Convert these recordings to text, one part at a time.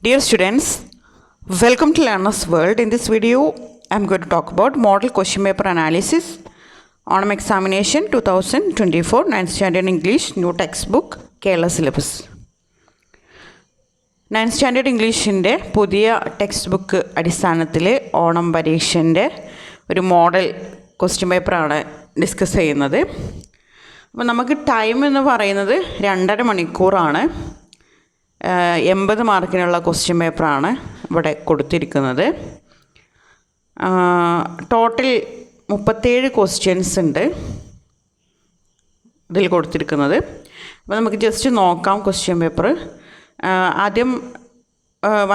Dear students, welcome to Learner's World. In this video, I am going to talk about Model Question Paper Analysis, Autumn Examination 2024, 9th Standard English, New Textbook, Kerala Syllabus. 9th Standard Englishൻ്റെ പുതിയ text book അടിസ്ഥാനത്തിൽ ഓണം പരീക്ഷൻ്റെ ഒരു model question പേപ്പറാണ് discuss ചെയ്യുന്നത്. അപ്പോൾ നമുക്ക് time എന്ന് പറയുന്നത് 2.5 മണിക്കൂറാണ്. 80 മാർക്കിനുള്ള ക്വസ്റ്റ്യൻ പേപ്പറാണ് ഇവിടെ കൊടുത്തിരിക്കുന്നത്. ടോട്ടൽ 37 ക്വസ്റ്റ്യൻസ് ഉണ്ട് ഇതിൽ കൊടുത്തിരിക്കുന്നത്. അപ്പോൾ നമുക്ക് ജസ്റ്റ് നോക്കാം ക്വസ്റ്റ്യൻ പേപ്പർ. ആദ്യം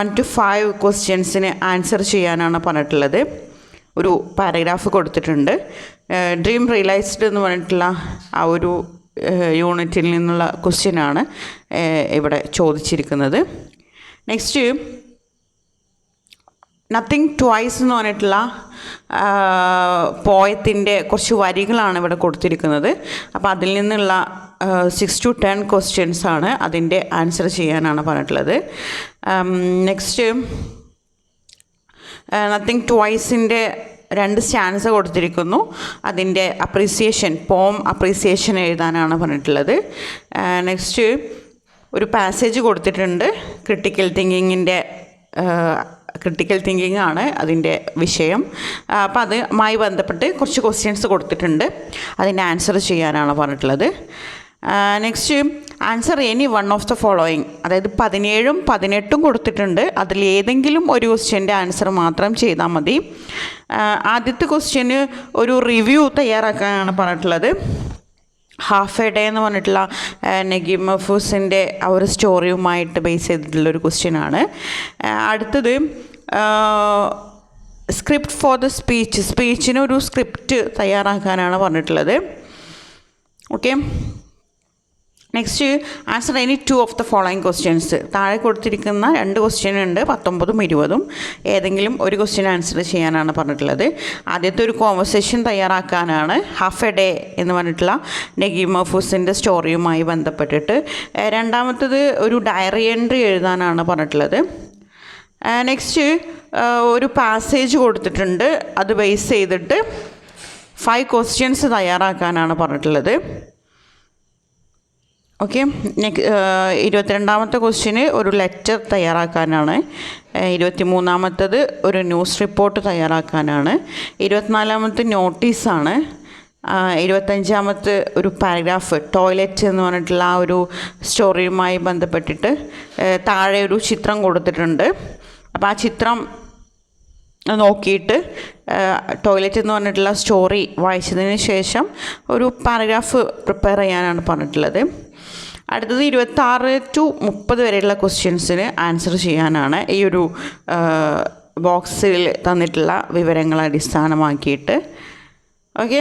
1 to 5 ക്വസ്റ്റ്യൻസിന് ആൻസർ ചെയ്യാനാണ് പറഞ്ഞിട്ടുള്ളത്. ഒരു പാരഗ്രാഫ് കൊടുത്തിട്ടുണ്ട്. ഡ്രീം റിയലൈസ്ഡ് എന്ന് പറഞ്ഞിട്ടുള്ള ആ ഒരു യൂണിറ്റിൽ നിന്നുള്ള ക്വസ്റ്റ്യനാണ് ഇവിടെ ചോദിച്ചിരിക്കുന്നത്. നെക്സ്റ്റ് നത്തിങ് ട്വൈസ് എന്ന് പറഞ്ഞിട്ടുള്ള പോയത്തിൻ്റെ കുറച്ച് വരികളാണ് ഇവിടെ കൊടുത്തിരിക്കുന്നത്. അപ്പോൾ അതിൽ നിന്നുള്ള 6 to 10 ക്വസ്റ്റ്യൻസ് ആണ് അതിൻ്റെ ആൻസർ ചെയ്യാനാണ് പറഞ്ഞിട്ടുള്ളത്. നെക്സ്റ്റ് നത്തിങ് ട്വൈസിൻ്റെ 2 സ്റ്റാൻസ കൊടുത്തിരിക്കുന്നു. അതിൻ്റെ അപ്രീസിയേഷൻ, പോം അപ്രീസിയേഷൻ എഴുതാനാണ് പറഞ്ഞിട്ടുള്ളത്. നെക്സ്റ്റ് ഒരു പാസേജ് കൊടുത്തിട്ടുണ്ട്. ക്രിട്ടിക്കൽ തിങ്കിങ് ആണ് അതിൻ്റെ വിഷയം. അപ്പോൾ അതുമായി ബന്ധപ്പെട്ട് കുറച്ച് ക്വസ്റ്റ്യൻസ് കൊടുത്തിട്ടുണ്ട്. അതിൻ്റെ ആൻസർ ചെയ്യാനാണ് പറഞ്ഞിട്ടുള്ളത്. Next answer any one of the following, അതായത് 17ഉം 18ഉം കൊടുത്തിട്ടുണ്ട്. അതിൽ ഏതെങ്കിലും ഒരു ക്വസ്റ്റ്യൻ്റെ ആൻസർ മാത്രം ചെയ്താൽ മതി. ആദ്യത്തെ ക്വസ്റ്റ്യന് ഒരു റിവ്യൂ തയ്യാറാക്കാനാണ് പറഞ്ഞിട്ടുള്ളത്. ഹാഫ് എ ഡേ എന്ന് പറഞ്ഞിട്ടുള്ള നഗീം മഹ്ഫൂസിൻ്റെ ആ ഒരു സ്റ്റോറിയുമായിട്ട് ബേസ് ചെയ്തിട്ടുള്ളൊരു ക്വസ്റ്റ്യനാണ്. അടുത്തത് സ്ക്രിപ്റ്റ് ഫോർ ദ സ്പീച്ചിന് ഒരു സ്ക്രിപ്റ്റ് തയ്യാറാക്കാനാണ് പറഞ്ഞിട്ടുള്ളത്. Okay. Next answer any 2 of the following questions. താഴെ കൊടുത്തിരിക്കുന്ന 2 ക്വസ്റ്റ്യൻ ഉണ്ട്, 19ഉം 20ഉം. ഏതെങ്കിലും ഒരു ക്വസ്റ്റ്യൻ ആൻസർ ചെയ്യാനാണ് പറഞ്ഞിട്ടുള്ളത്. ആദ്യത്തെ ഒരു കോൺവെർസേഷൻ തയ്യാറാക്കാനാണ്, ഹാഫ് എ ഡേ എന്ന് പറഞ്ഞിട്ടുള്ള നഗീം മഹ്ഫൂസിൻ്റെ സ്റ്റോറിയുമായി ബന്ധപ്പെട്ടിട്ട്. രണ്ടാമത്തത് ഒരു ഡയറി എൻട്രി എഴുതാനാണ് പറഞ്ഞിട്ടുള്ളത്. നെക്സ്റ്റ് ഒരു പാസേജ് കൊടുത്തിട്ടുണ്ട്. അത് ബേസ് ചെയ്തിട്ട് 5 ക്വസ്റ്റ്യൻസ് തയ്യാറാക്കാനാണ് പറഞ്ഞിട്ടുള്ളത്. ഓക്കെ. 22ാമത്തെ ക്വസ്റ്റ്യന് ഒരു ലെറ്റർ തയ്യാറാക്കാനാണ്. 23ാമത്തത് ഒരു ന്യൂസ് റിപ്പോർട്ട് തയ്യാറാക്കാനാണ്. 24ാമത്തെ നോട്ടീസാണ്. 25ാമത്തെ ഒരു പാരഗ്രാഫ്, ടോയ്ലറ്റ് എന്ന് പറഞ്ഞിട്ടുള്ള ആ ഒരു സ്റ്റോറിയുമായി ബന്ധപ്പെട്ടിട്ട് താഴെ ഒരു ചിത്രം കൊടുത്തിട്ടുണ്ട്. അപ്പോൾ ആ ചിത്രം നോക്കിയിട്ട് ടോയ്ലറ്റ് എന്ന് പറഞ്ഞിട്ടുള്ള സ്റ്റോറി വായിച്ചതിന് ശേഷം ഒരു പാരഗ്രാഫ് പ്രിപ്പയർ ചെയ്യാനാണ് പറഞ്ഞിട്ടുള്ളത്. അടുത്തത് 26 to 30 വരെയുള്ള ക്വസ്റ്റ്യൻസിന് ആൻസർ ചെയ്യാനാണ് ഈ ഒരു ബോക്സിൽ തന്നിട്ടുള്ള വിവരങ്ങൾ അടിസ്ഥാനമാക്കിയിട്ട്. ഓക്കെ.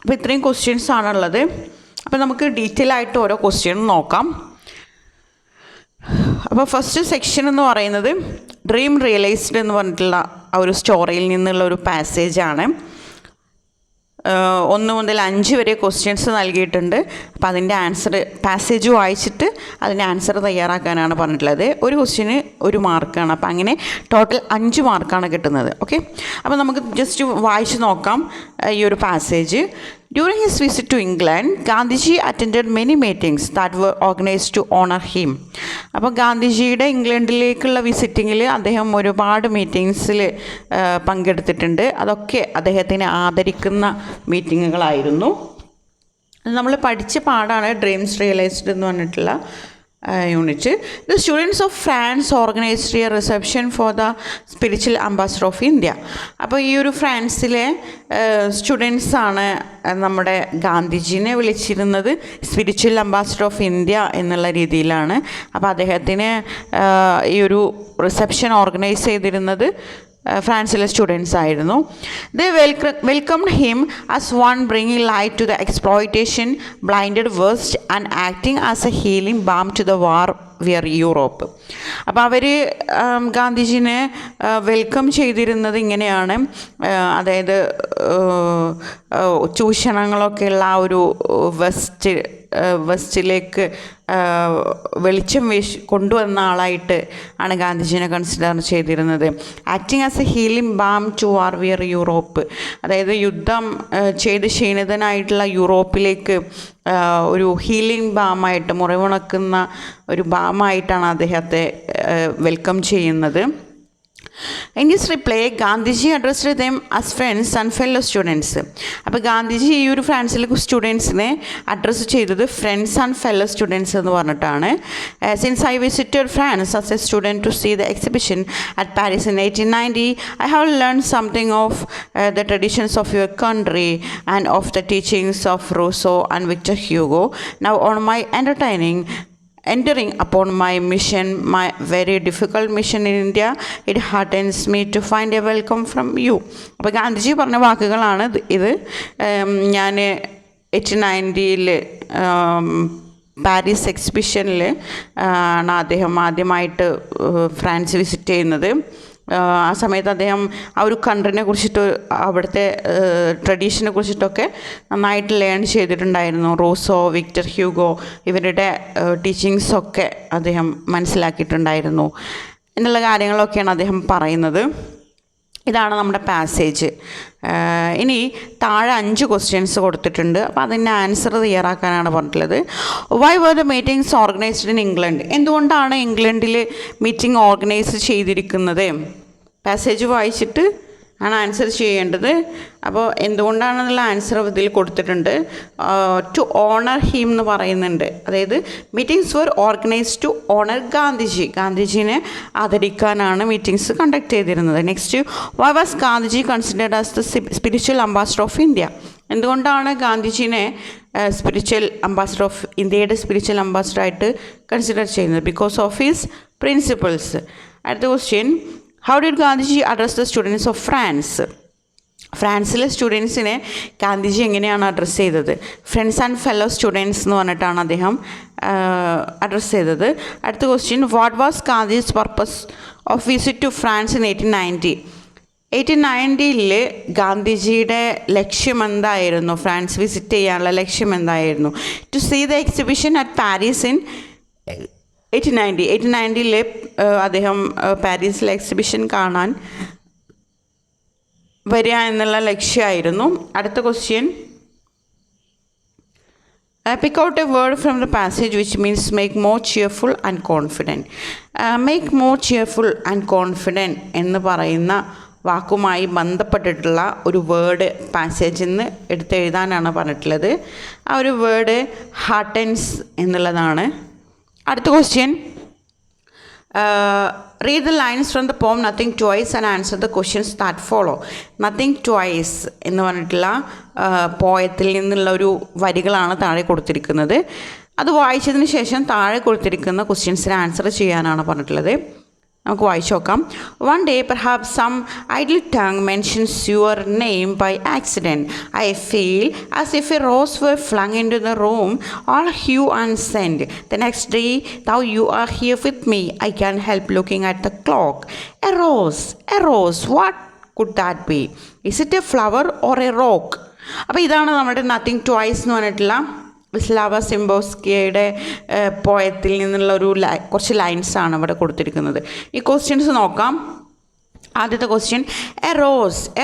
അപ്പോൾ ഇത്രയും ക്വസ്റ്റ്യൻസ് ആണുള്ളത്. അപ്പോൾ നമുക്ക് ഡീറ്റെയിൽ ആയിട്ട് ഓരോ ക്വസ്റ്റ്യൻ നോക്കാം. അപ്പോൾ ഫസ്റ്റ് സെക്ഷൻ എന്ന് പറയുന്നത് ഡ്രീം റിയലൈസ്ഡ് എന്ന് പറഞ്ഞിട്ടുള്ള ആ ഒരു സ്റ്റോറിയിൽ നിന്നുള്ള ഒരു പാസേജാണ്. 1 മുതൽ 5 വരെ ക്വസ്റ്റ്യൻസ് നൽകിയിട്ടുണ്ട്. അപ്പോൾ അതിൻ്റെ ആൻസർ, പാസേജ് വായിച്ചിട്ട് അതിൻ്റെ ആൻസർ തയ്യാറാക്കാനാണ് പറഞ്ഞിട്ടുള്ളത്. ഒരു ക്വസ്റ്റ്യന് 1 മാർക്കാണ്. അപ്പോൾ അങ്ങനെ ടോട്ടൽ 5 മാർക്കാണ് കിട്ടുന്നത്. ഓക്കെ. അപ്പോൾ നമുക്ക് ജസ്റ്റ് വായിച്ച് നോക്കാം ഈ ഒരു passage. During his visit to England, Gandhiji attended many meetings that were organized to honor him. അപ്പോൾ ഗാന്ധിജിയുടെ ഇംഗ്ലണ്ടിലേക്കുള്ള വിസിറ്റിങ്ങിൽ അദ്ദേഹം ഒരുപാട് മീറ്റിങ്സിൽ പങ്കെടുത്തിട്ടുണ്ട്. അതൊക്കെ അദ്ദേഹത്തിനെ ആദരിക്കുന്ന മീറ്റിങ്ങുകളായിരുന്നു. നമ്മൾ പഠിച്ച പാഠാണ് ഡ്രീംസ് റിയലൈസ്ഡ് എന്ന് പറഞ്ഞിട്ടുള്ള unit. The students of France organised A reception for the spiritual ambassador of India. അപ്പോൾ ഈ ഒരു ഫ്രാൻസിലെ സ്റ്റുഡൻസാണ് നമ്മുടെ ഗാന്ധിജിനെ വിളിച്ചിരുന്നത് സ്പിരിച്വൽ അംബാസഡർ ഓഫ് ഇന്ത്യ എന്നുള്ള രീതിയിലാണ്. അപ്പോൾ അദ്ദേഹത്തിന് ഈ ഒരു റിസപ്ഷൻ ഓർഗനൈസ് ചെയ്തിരുന്നത് ഫ്രാൻസിലെ സ്റ്റുഡൻസ് ആയിരുന്നു. They welcomed him as one bringing light to the exploitation, blinded waste and acting as a healing balm to the war weary Europe. അപ്പോൾ അവർ ഗാന്ധിജിനെ വെൽക്കം ചെയ്തിരുന്നത് ഇങ്ങനെയാണ്. അതായത് ചൂഷണങ്ങളൊക്കെയുള്ള ആ ഒരു വെസ്റ്റ് വെസ്റ്റിലേക്ക് വെളിച്ചം കൊണ്ടുവന്ന ആളായിട്ട് ആണ് ഗാന്ധിജിനെ കൺസിഡർ ചെയ്തിരുന്നത്. Acting as a healing balm to war weary Europe, അതായത് യുദ്ധം ചെയ്ത് ക്ഷീണിതനായിട്ടുള്ള യൂറോപ്പിലേക്ക് ഒരു ഹീലിംഗ് ബാമായിട്ട്, മുറിവുണക്കുന്ന ഒരു ബാമായിട്ടാണ് അദ്ദേഹത്തെ വെൽക്കം ചെയ്യുന്നത്. In his reply, Gandhiji addressed them as friends and fellow students. അപ്പോൾ ഗാന്ധിജി ഈ ഒരു ഫ്രാൻസിലെ സ്റ്റുഡൻസിനെ അഡ്രസ്സ് ചെയ്തത് ഫ്രണ്ട്സ് ആൻഡ് ഫെല്ലോ സ്റ്റുഡൻസ് എന്ന് പറഞ്ഞിട്ടാണ്. Since I visited France as a student to see the exhibition at Paris in 1890, I have learned something of the traditions of your country and of the teachings of Rousseau and Victor Hugo. Now on my entering upon my mission, my very difficult mission in India, it heartens me to find a welcome from you. അപ്പോൾ ഗാന്ധിജി പറഞ്ഞ വാക്കുകളാണ് ഇത്. ഞാൻ 1890 Paris എക്സിബിഷനിൽ ആണ് അദ്ദേഹം ആദ്യമായിട്ട് France visit ചെയ്യുന്നത്. ആ സമയത്ത് അദ്ദേഹം ആ ഒരു കൺട്രീനെ കുറിച്ചിട്ട്, അവിടുത്തെ ട്രഡീഷനെ കുറിച്ചിട്ടൊക്കെ നന്നായിട്ട് ലേൺ ചെയ്തിട്ടുണ്ടായിരുന്നു. റൂസോ, വിക്ടർ ഹ്യൂഗോ ഇവരുടെ ടീച്ചിങ്സൊക്കെ അദ്ദേഹം മനസ്സിലാക്കിയിട്ടുണ്ടായിരുന്നു എന്നുള്ള കാര്യങ്ങളൊക്കെയാണ് അദ്ദേഹം പറയുന്നത്. ഇതാണ് നമ്മുടെ പാസേജ്. ഇനി താഴെ 5 ക്വസ്റ്റ്യൻസ് കൊടുത്തിട്ടുണ്ട്. അപ്പോൾ അതിൻ്റെ ആൻസർ തയ്യാറാക്കാനാണ് പറഞ്ഞിട്ടുള്ളത്. Why were the meetings organised in England? എന്തുകൊണ്ടാണ് ഇംഗ്ലണ്ടിൽ മീറ്റിംഗ് ഓർഗനൈസ് ചെയ്തിരിക്കുന്നത്? പാസേജ് വായിച്ചിട്ട് ആണ് ആൻസർ ചെയ്യേണ്ടത്. അപ്പോൾ എന്തുകൊണ്ടാണെന്നുള്ള ആൻസർ ഇതിൽ കൊടുത്തിട്ടുണ്ട്. ടു ഓണർ ഹിം എന്ന് പറയുന്നുണ്ട്. അതായത് meetings were organised to honour Gandhiji. ഗാന്ധിജിനെ ആദരിക്കാനാണ് മീറ്റിംഗ്സ് കണ്ടക്ട് ചെയ്തിരുന്നത്. Next, why was Gandhiji considered as the spiritual ambassador of India? എന്തുകൊണ്ടാണ് ഗാന്ധിജിനെ സ്പിരിച്വൽ അംബാസഡർ ഓഫ് ഇന്ത്യയുടെ സ്പിരിച്വൽ അംബാസഡറായിട്ട് കൺസിഡർ ചെയ്യുന്നത്? Because of his principles. അടുത്ത question, how did Gandhiji address the students of France? ഫ്രാൻസിലെ സ്റ്റുഡൻസിനെ ഗാന്ധിജി എങ്ങനെയാണ് അഡ്രസ്സ് ചെയ്തത്? ഫ്രണ്ട്സ് ആൻഡ് ഫെല്ലോ സ്റ്റുഡൻസ് എന്ന് പറഞ്ഞിട്ടാണ് അദ്ദേഹം അഡ്രസ്സ് ചെയ്തത്. അടുത്ത question, what was Gandhi's purpose of visit to France in 1890? 1890 ഗാന്ധിജിയുടെ ലക്ഷ്യം എന്തായിരുന്നു? ഫ്രാൻസ് വിസിറ്റ് ചെയ്യാനുള്ള ലക്ഷ്യം എന്തായിരുന്നു? To see the exhibition at Paris in 1890 അദ്ദേഹം പാരീസിലെ എക്സിബിഷൻ കാണാൻ വരിക എന്നുള്ള ലക്ഷ്യമായിരുന്നു. അടുത്ത question, pick out a word from the passage which means make more cheerful and confident. make more cheerful and confident എന്ന് പറയുന്ന വാക്കുമായി ബന്ധപ്പെട്ടിട്ടുള്ള ഒരു വേർഡ് പാസേജിൽ നിന്ന് എടുത്തെഴുതാനാണ് പറഞ്ഞിട്ടുള്ളത്. ആ ഒരു വേർഡ് ഹാർട്ടൻസ് എന്നുള്ളതാണ്. അടുത്ത question, read the lines from the poem Nothing Twice and answer the questions that follow. Nothing Twice എന്ന് പറഞ്ഞിട്ടുള്ള പോയത്തിൽ നിന്നുള്ള ഒരു വരികളാണ് താഴെ കൊടുത്തിരിക്കുന്നത്. അത് വായിച്ചതിന് ശേഷം താഴെ കൊടുത്തിരിക്കുന്ന ക്വസ്റ്റ്യൻസിന് ആൻസർ ചെയ്യാനാണ് പറഞ്ഞിട്ടുള്ളത്. നമുക്ക് വായിച്ചു നോക്കാം. One day perhaps some idle tongue mentions your name by accident. I feel as if a rose were flung into the room, all hue and scent. The next day, thou you are here with me. I can't help looking at the clock. A rose, what could that be? Is it a flower or a rock? അപ്പോൾ ഇതാണ് നമ്മുടെ nothing twice എന്ന് പറഞ്ഞിട്ടുള്ള സ്ലാവ സിംബോസ്കിയുടെ പോയത്തിൽ നിന്നുള്ള കുറച്ച് ലൈൻസാണ് ഇവിടെ കൊടുത്തിരിക്കുന്നത്. ഈ ക്വസ്റ്റ്യൻസ് നോക്കാം. ആദ്യത്തെ question, A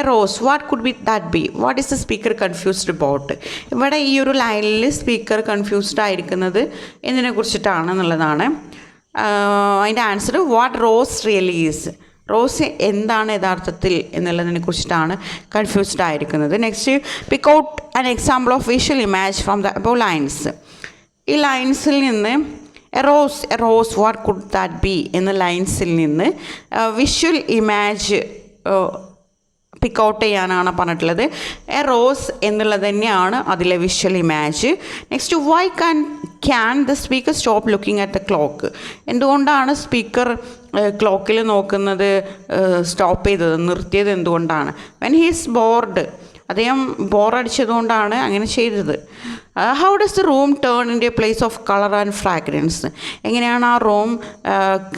rose what could be that be? What is the speaker confused about? ഇവിടെ ഈ ഒരു ലൈനിൽ സ്പീക്കർ കൺഫ്യൂസ്ഡ് ആയിരിക്കുന്നത് എന്തിനെ കുറിച്ചിട്ടാണെന്നുള്ളതാണ്. അതിൻ്റെ answer what rose really is. Rose എന്താണ് യഥാർത്ഥത്തിൽ എന്നുള്ളതിനെ കുറിച്ചിട്ടാണ് കൺഫ്യൂസ്ഡ് ആയിരിക്കുന്നത്. Next, pick out an example of visual image from the above lines. ഈ ലൈൻസിൽ നിന്ന് A rose what could that be എന്ന ലൈൻസിൽ നിന്ന് വിഷ്വൽ ഇമേജ് പിക്ക് ഔട്ട് ചെയ്യാനാണ് പറഞ്ഞിട്ടുള്ളത്. എ റോസ് എന്നുള്ളത് തന്നെയാണ് അതിലെ visual image. Next, why can the speaker stop looking at the clock? എന്തുകൊണ്ടാണ് സ്പീക്കർ ക്ലോക്കിൽ നോക്കുന്നത് സ്റ്റോപ്പ് ചെയ്തത്, നിർത്തിയത് എന്തുകൊണ്ടാണ്? വെൻ ഹീസ് ബോർഡ്, അദ്ദേഹം ബോറടിച്ചതുകൊണ്ടാണ് അങ്ങനെ ചെയ്തത്. How does the room turn in A place of colour and fragrance? എങ്ങനെയാണ് ആ റൂം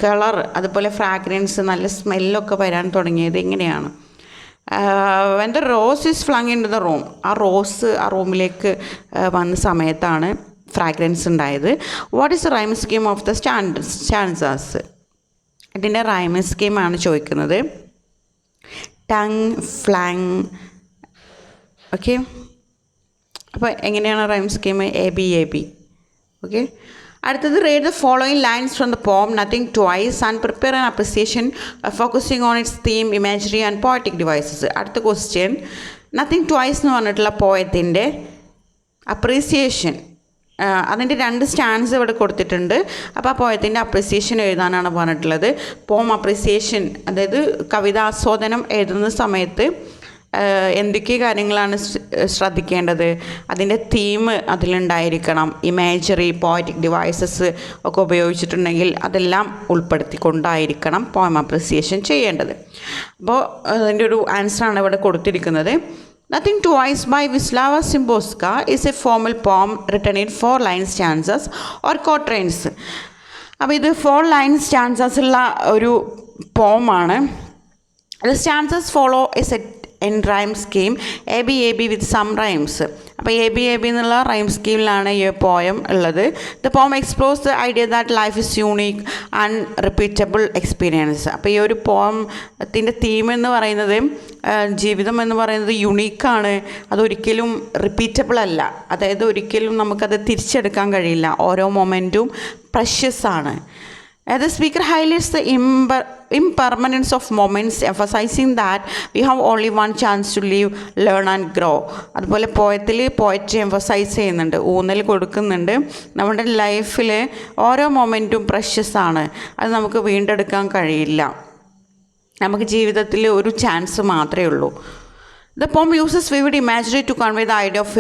കളർ അതുപോലെ ഫ്രാഗ്രൻസ് നല്ല സ്മെല്ലൊക്കെ വരാൻ തുടങ്ങിയത് എങ്ങനെയാണ്? When the rose is flung into the ദ റൂം, ആ റോസ് ആ റൂമിലേക്ക് വന്ന സമയത്താണ് ഫ്രാഗ്രൻസ് ഉണ്ടായത്. What is the rhyme scheme of the stanzas? ഇതിൻ്റെ റൈം സ്കീമാണ് ചോദിക്കുന്നത്. Tongue, flung. ഓക്കെ, അപ്പോൾ എങ്ങനെയാണ് rhyme scheme? A B. Okay, അടുത്തത് read the following lines from the poem nothing twice and prepare an appreciation focusing on its theme, imaginary and poetic devices. അടുത്ത question, nothing twice എന്ന് പറഞ്ഞിട്ടുള്ള പോയത്തിൻ്റെ appreciation, അതിൻ്റെ 2 stance ഇവിടെ കൊടുത്തിട്ടുണ്ട്. അപ്പോൾ ആ പോയത്തിൻ്റെ appreciation എഴുതാനാണ് പറഞ്ഞിട്ടുള്ളത്. പോം അപ്രീസിയേഷൻ, അതായത് കവിതാസ്വാദനം എഴുതുന്ന സമയത്ത് എന്തൊക്കെ കാര്യങ്ങളാണ് ശ്രദ്ധിക്കേണ്ടത്, അതിൻ്റെ തീം അതിലുണ്ടായിരിക്കണം, ഇമേജറി, പോയറ്റിക് ഡിവൈസസ് ഒക്കെ ഉപയോഗിച്ചിട്ടുണ്ടെങ്കിൽ അതെല്ലാം ഉൾപ്പെടുത്തിക്കൊണ്ടായിരിക്കണം പോയം അപ്രിസിയേഷൻ ചെയ്യേണ്ടത്. അപ്പോൾ അതിൻ്റെ ഒരു ആൻസറാണ് ഇവിടെ കൊടുത്തിരിക്കുന്നത്. Nothing Twice by Wisława Szymborska is a formal poem written in 4 line stanzas or quatrains. അപ്പോൾ ഇത് 4 line stanzas ഉള്ള ഒരു പോമാണ്. The stanzas follow a set in rhyme scheme A B with some rhymes. അപ്പോൾ A B എന്നുള്ള rhyme സ്കീമിലാണ് ഈ poem ഉള്ളത്. The poem explores the idea that life is unique and repeatable experience. അപ്പോൾ ഈ ഒരു പോയത്തിൻ്റെ theme എന്ന് പറയുന്നത്, ജീവിതം എന്ന് പറയുന്നത് യുണീക്കാണ്, അതൊരിക്കലും റിപ്പീറ്റബിൾ അല്ല, അതായത് ഒരിക്കലും നമുക്കത് തിരിച്ചെടുക്കാൻ കഴിയില്ല, ഓരോ മൊമെൻറ്റും പ്രഷ്യസ് ആണ്. The speaker highlights the impermanence of moments, emphasizing that we have only one chance to live, learn and grow. അതുപോലെ പോയട്രി എംഫസൈസ് ചെയ്യുന്നുണ്ട്, ഊന്നൽ കൊടുക്കുന്നുണ്ട്. നമ്മുടെ ലൈഫിൽ ഓരോ മൊമെൻറ്റും പ്രഷ്യസ് ആണ്, അത് നമുക്ക് വീണ്ടെടുക്കാൻ കഴിയില്ല, നമുക്ക് ജീവിതത്തിൽ ഒരു ചാൻസ് മാത്രമേ ഉള്ളൂ. The poem uses vivid imagery to convey the idea of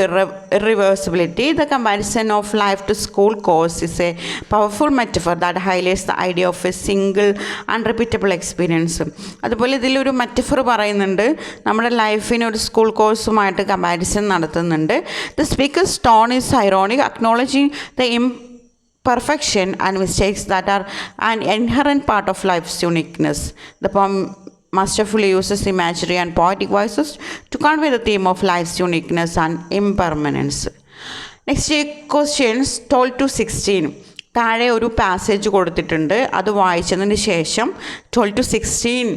irreversibility. The comparison of life to school course is a powerful metaphor that highlights the idea of a single unrepeatable experience. അതുപോലെ ഇതിലൊരു metaphor പറയുന്നുണ്ട്, നമ്മുടെ ലൈഫിന് ഒരു school കോഴ്സുമായിട്ട് comparison നടത്തുന്നുണ്ട്. The speaker's tone is ironic, acknowledging the imperfection and mistakes that are an inherent part of life's uniqueness. The poem masterfully uses imagery and poetic voices to convey the theme of life's uniqueness and impermanence. Next questions 12 to 16. താഴെ ഒരു passage കൊടുത്തിട്ടുണ്ട്, അത് വായിച്ചതിന് ശേഷം 12 to 16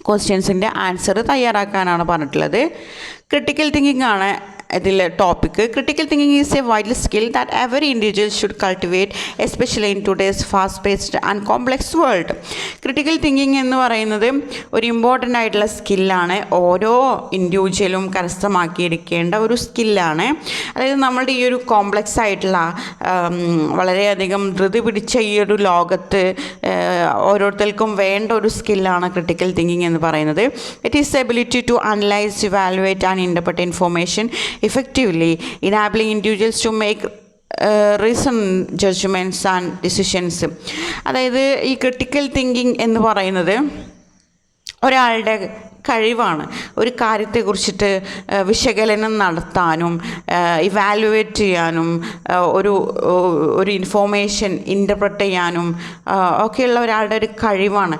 ക്വസ്റ്റ്യൻസിൻ്റെ answer തയ്യാറാക്കാനാണ് പറഞ്ഞിട്ടുള്ളത്. Critical thinking ആണ് ഇതിൽ topic. Critical thinking is A vital skill that every individual should cultivate, especially in today's fast paced and complex world. Critical thinking എന്ന് പറയുന്നത് ഒരു ഇമ്പോർട്ടൻ്റ് ആയിട്ടുള്ള സ്കില്ലാണ്, ഓരോ ഇൻഡിവിജ്വലും കരസ്ഥമാക്കിയിരിക്കേണ്ട ഒരു സ്കില്ലാണ്. അതായത് നമ്മളുടെ ഈ ഒരു കോംപ്ലെക്സ് ആയിട്ടുള്ള വളരെയധികം ധൃതി പിടിച്ച ഈ ഒരു ലോകത്ത് ഓരോരുത്തർക്കും വേണ്ട ഒരു സ്കില്ലാണ് ക്രിട്ടിക്കൽ തിങ്കിങ് എന്ന് പറയുന്നത്. It is ability to analyse, evaluate and interpret information effectively, enabling individuals to make reason judgments and decisions. അതായത് ഈ ക്രിട്ടിക്കൽ തിങ്കിങ് എന്ന് പറയുന്നത് ഒരാളുടെ കഴിവാണ്, ഒരു കാര്യത്തെക്കുറിച്ചിട്ട് വിശകലനം നടത്താനും ഇവാലുവേറ്റ് ചെയ്യാനും ഒരു ഇൻഫോർമേഷൻ ഇൻ്റർപ്രറ്റ് ചെയ്യാനും ഒക്കെയുള്ള ഒരാളുടെ ഒരു കഴിവാണ്.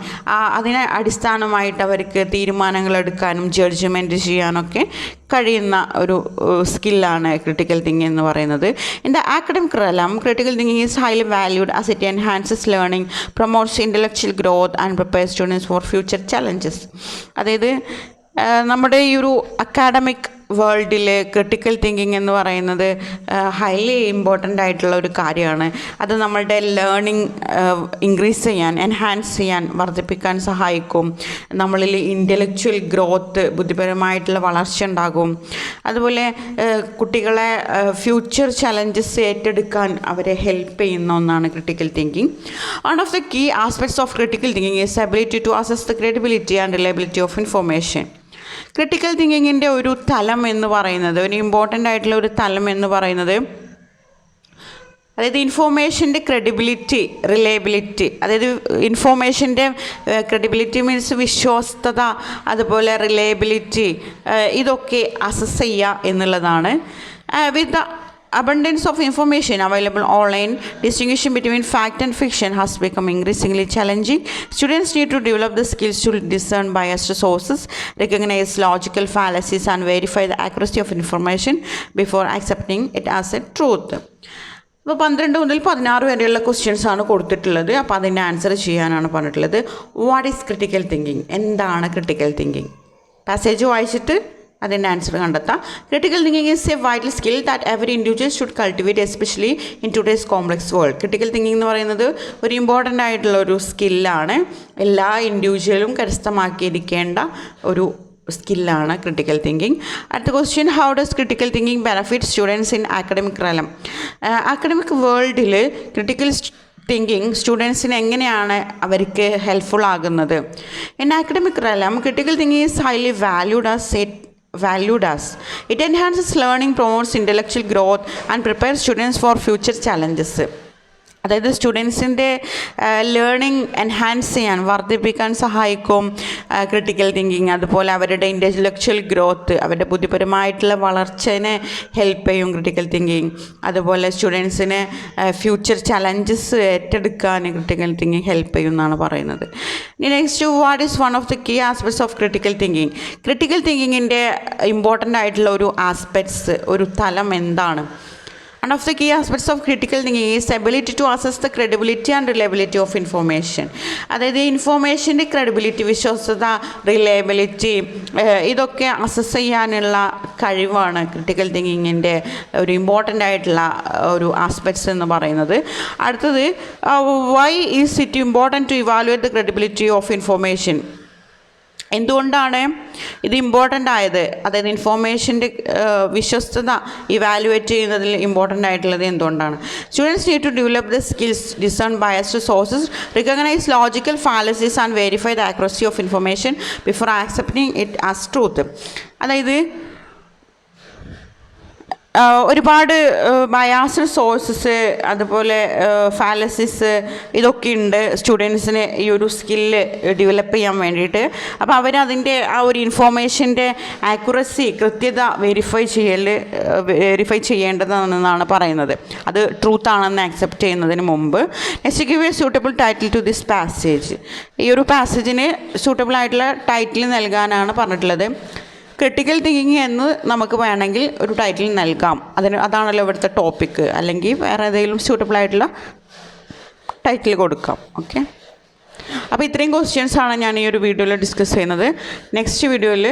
അതിനെ അടിസ്ഥാനമായിട്ട് അവർക്ക് തീരുമാനങ്ങൾ എടുക്കാനും ജഡ്ജ്മെൻറ്റ് ചെയ്യാനൊക്കെ കഴിയുന്ന ഒരു സ്കില്ലാണ് ക്രിട്ടിക്കൽ തിങ്കിങ് എന്ന് പറയുന്നത്. In the academic realm, critical thinking is highly valued as it enhances learning, promotes intellectual growth and prepare students for future challenges. അതായത് നമ്മുടെ ഈ ഒരു അക്കാഡമിക് വേൾഡിൽ ക്രിട്ടിക്കൽ തിങ്കിങ് എന്ന് പറയുന്നത് ഹൈലി ഇമ്പോർട്ടൻ്റ് ആയിട്ടുള്ള ഒരു കാര്യമാണ്. അത് നമ്മളുടെ ലേണിംഗ് ഇൻക്രീസ് ചെയ്യാൻ, എൻഹാൻസ് ചെയ്യാൻ, വർദ്ധിപ്പിക്കാൻ സഹായിക്കും. നമ്മളിൽ ഇൻ്റലക്ച്വൽ ഗ്രോത്ത്, ബുദ്ധിപരമായിട്ടുള്ള വളർച്ച ഉണ്ടാകും. അതുപോലെ കുട്ടികളെ ഫ്യൂച്ചർ ചലഞ്ചസ് ഏറ്റെടുക്കാൻ അവരെ ഹെൽപ്പ് ചെയ്യുന്ന ഒന്നാണ് critical thinking. One of the key aspects of critical thinking is ability to assess the credibility and reliability of information. Critical തിങ്കിങ്ങിൻ്റെ ഒരു തലം എന്ന് പറയുന്നത്, ഒരു ഇമ്പോർട്ടൻ്റ് ആയിട്ടുള്ള ഒരു തലം എന്ന് പറയുന്നത്, അതായത് ഇൻഫോർമേഷൻ്റെ ക്രെഡിബിലിറ്റി, റിലയബിലിറ്റി. അതായത് ഇൻഫോർമേഷൻ്റെ ക്രെഡിബിലിറ്റി മീൻസ് വിശ്വസ്തത, അതുപോലെ റിലയബിലിറ്റി, ഇതൊക്കെ അസസ് ചെയ്യുക എന്നുള്ളതാണ്. With the abundance of information available online, distinguishing between fact and fiction has become increasingly challenging. Students need to develop the skills to discern biased sources, recognize logical fallacies and verify the accuracy of information before accepting it as a truth. അപ്പോൾ 12 മുതൽ 16 വരെയുള്ള ക്വസ്റ്റ്യൻസാണ് കൊടുത്തിട്ടുള്ളത്. അപ്പോൾ അതിൻ്റെ answer ചെയ്യാനാണ് പറഞ്ഞിട്ടുള്ളത്. What is critical thinking? എന്താണ് critical thinking? Passage വായിച്ചിട്ട് അതിൻ്റെ ആൻസർ കണ്ടെത്താം. Critical thinking is A vital skill that every individual should cultivate, especially in today's complex world. Critical thinking എന്ന് പറയുന്നത് ഒരു ഇമ്പോർട്ടൻ്റ് ആയിട്ടുള്ള ഒരു സ്കില്ലാണ്. എല്ലാ ഇൻഡിവിജ്വലും കരസ്ഥമാക്കിയിരിക്കേണ്ട ഒരു സ്കില്ലാണ് ക്രിട്ടിക്കൽ തിങ്കിങ്. അടുത്ത question, how does critical thinking benefit students in ആക്കഡമിക് realm? ആക്കഡമിക് വേൾഡിൽ ക്രിട്ടിക്കൽ തിങ്കിങ് സ്റ്റുഡൻസിന് എങ്ങനെയാണ് അവർക്ക് ഹെൽപ്ഫുൾ ആകുന്നത്? In ആക്കഡമിക് realm critical thinking is highly valued as it enhances learning, promotes intellectual growth and prepares students for future challenges. അതായത് സ്റ്റുഡൻസിൻ്റെ learning enhance ചെയ്യാൻ, വർദ്ധിപ്പിക്കാൻ സഹായിക്കും critical thinking. അതുപോലെ അവരുടെ ഇൻ്റലക്ച്വൽ ഗ്രോത്ത്, അവരുടെ ബുദ്ധിപരമായിട്ടുള്ള വളർച്ചയെ ഹെൽപ്പ് ചെയ്യും ക്രിട്ടിക്കൽ തിങ്കിങ്. അതുപോലെ സ്റ്റുഡൻസിന് ഫ്യൂച്ചർ ചലഞ്ചസ് ഏറ്റെടുക്കാൻ ക്രിട്ടിക്കൽ തിങ്കിങ് ഹെൽപ്പ് ചെയ്യും എന്നാണ് പറയുന്നത്. Next, what is one of the key aspects of critical thinking? Critical തിങ്കിങ്ങിൻ്റെ ഇമ്പോർട്ടൻ്റ് ആയിട്ടുള്ള ഒരു ആസ്പെക്ട്സ്, ഒരു തലം എന്താണ്? One of the key aspects of critical thinking is ability to assess the credibility and reliability of information. അതായത് ഇൻഫോർമേഷൻ്റെ credibility, വിശ്വസ്തത, reliability, ഇതൊക്കെ assess ചെയ്യാനുള്ള കഴിവാണ് ക്രിട്ടിക്കൽ തിങ്കിങ്ങിൻ്റെ ഒരു ഇമ്പോർട്ടൻ്റ് ആയിട്ടുള്ള ഒരു ആസ്പെക്ട്സ് എന്ന് പറയുന്നത്. അടുത്തത്, why is it important to evaluate the credibility of information? എന്തുകൊണ്ടാണ് ഇത് ഇമ്പോർട്ടൻ്റ് ആയത്? അതായത് ഇൻഫോർമേഷൻ്റെ വിശ്വസ്തത ഇവാലുവേറ്റ് ചെയ്യുന്നതിൽ ഇമ്പോർട്ടൻ്റ് ആയിട്ടുള്ളത് എന്തുകൊണ്ടാണ്? Students need to develop the skills discern biased sources, recognise logical fallacies and verify the accuracy of information before accepting it as truth. അതായത് ഒരുപാട് ബയാസ്ഡ് സോഴ്സസ്, അതുപോലെ ഫാലസിസ്, ഇതൊക്കെ ഉണ്ട് സ്റ്റുഡൻസിന് ഈ ഒരു സ്കില്ല് ഡെവലപ്പ് ചെയ്യാൻ വേണ്ടിയിട്ട്. അപ്പോൾ അവരതിൻ്റെ ആ ഒരു ഇൻഫോർമേഷൻ്റെ ആക്യുറസി, കൃത്യത വെരിഫൈ ചെയ്യേണ്ടതാണെന്നാണ് പറയുന്നത്. അത് ട്രൂത്ത് ആണെന്ന് ആക്സെപ്റ്റ് ചെയ്യുന്നതിന് മുമ്പ്. Next, give a suitable title to this passage. ഈ ഒരു പാസേജിന് സൂട്ടബിൾ ആയിട്ടുള്ള ടൈറ്റിൽ നൽകാനാണ് പറഞ്ഞിട്ടുള്ളത്. ക്രിട്ടിക്കൽ തിങ്കിങ് എന്ന് നമുക്ക് വേണമെങ്കിൽ ഒരു ടൈറ്റിൽ നൽകാം. അതാണല്ലോ ഇവിടുത്തെ ടോപ്പിക്ക്. അല്ലെങ്കിൽ വേറെ ഏതെങ്കിലും സ്യൂട്ടബിൾ ആയിട്ടുള്ള ടൈറ്റിൽ കൊടുക്കാം. ഓക്കെ, അപ്പോൾ ഇത്രയും ക്വസ്റ്റ്യൻസാണ് ഞാൻ ഈ ഒരു വീഡിയോയിൽ ഡിസ്കസ് ചെയ്യുന്നത്. നെക്സ്റ്റ് വീഡിയോയിൽ